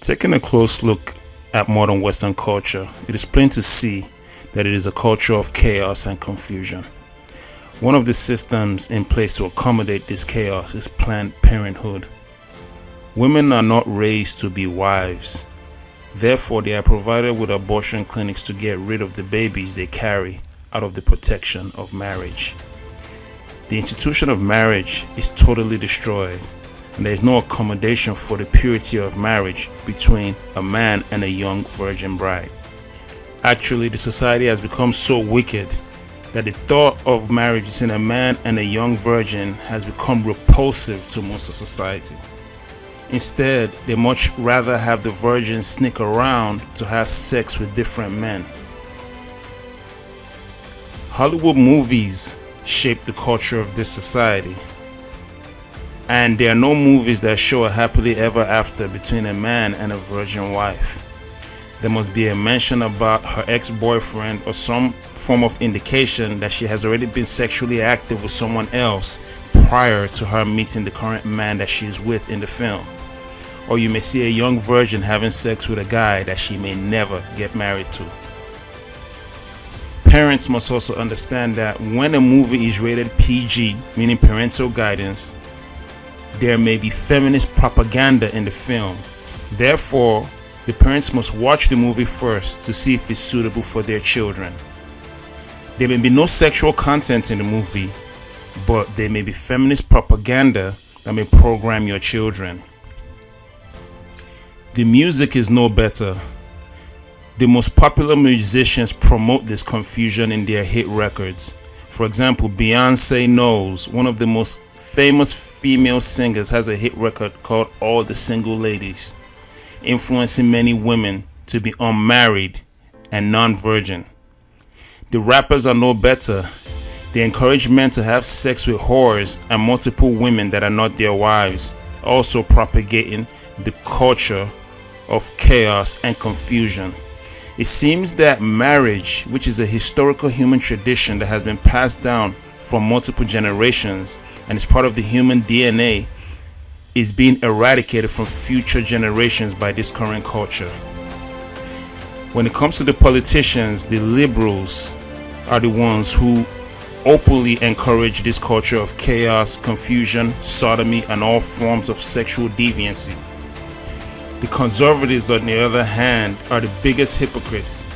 Taking a close look at modern Western culture, it is plain to see that it is a culture of chaos and confusion. One of the systems in place to accommodate this chaos is Planned Parenthood. Women are not raised to be wives. Therefore, they are provided with abortion clinics to get rid of the babies they carry out of the protection of marriage. The institution of marriage is totally destroyed, and there is no accommodation for the purity of marriage between a man and a young virgin bride. Actually, the society has become so wicked that the thought of marriage between a man and a young virgin has become repulsive to most of society. Instead, they much rather have the virgin sneak around to have sex with different men. Hollywood movies shape the culture of this society, and there are no movies that show a happily ever after between a man and a virgin wife. There must be a mention about her ex-boyfriend or some form of indication that she has already been sexually active with someone else prior to her meeting the current man that she is with in the film. Or you may see a young virgin having sex with a guy that she may never get married to. Parents must also understand that when a movie is rated PG, meaning parental guidance, there may be feminist propaganda in the film. Therefore, the parents must watch the movie first to see if it's suitable for their children. There may be no sexual content in the movie, but there may be feminist propaganda that may program your children. The music is no better. The most popular musicians promote this confusion in their hit records. For example, Beyoncé Knowles, one of the most famous female singers, has a hit record called All the Single Ladies, influencing many women to be unmarried and non-virgin. The rappers are no better. They encourage men to have sex with whores and multiple women that are not their wives, also propagating the culture of chaos and confusion. It seems that marriage, which is a historical human tradition that has been passed down from multiple generations and is part of the human DNA, is being eradicated from future generations by this current culture. When it comes to the politicians, the liberals are the ones who openly encourage this culture of chaos, confusion, sodomy, and all forms of sexual deviancy. The conservatives, on the other hand, are the biggest hypocrites,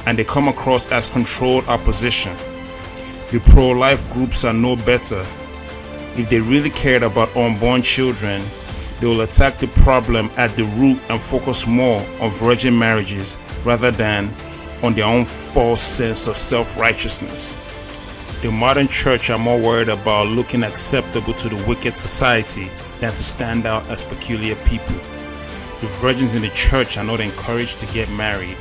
and they come across as controlled opposition. The pro-life groups are no better. If they really cared about unborn children, they will attack the problem at the root and focus more on virgin marriages rather than on their own false sense of self-righteousness. The modern church are more worried about looking acceptable to the wicked society than to stand out as peculiar people. The virgins in the church are not encouraged to get married,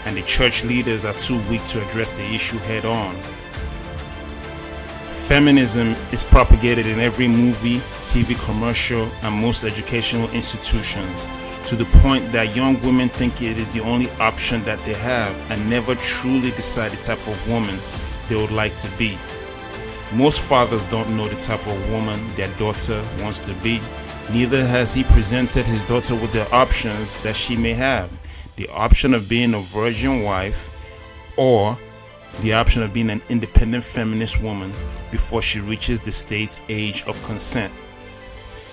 and the church leaders are too weak to address the issue head on. Feminism is propagated in every movie, TV commercial, and most educational institutions, to the point that young women think it is the only option that they have and never truly decide the type of woman they would like to be. Most fathers don't know the type of woman their daughter wants to be. Neither has he presented his daughter with the options that she may have. The option of being a virgin wife or the option of being an independent feminist woman before she reaches the state's age of consent.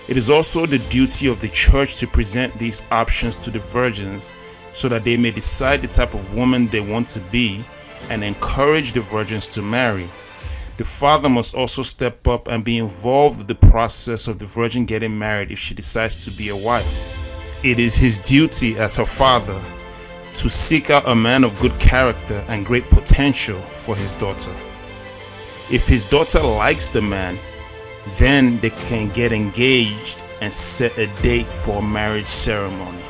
It is also the duty of the church to present these options to the virgins so that they may decide the type of woman they want to be and encourage the virgins to marry. The father must also step up and be involved with the process of the virgin getting married if she decides to be a wife. It is his duty as her father to seek out a man of good character and great potential for his daughter. If his daughter likes the man, then they can get engaged and set a date for a marriage ceremony.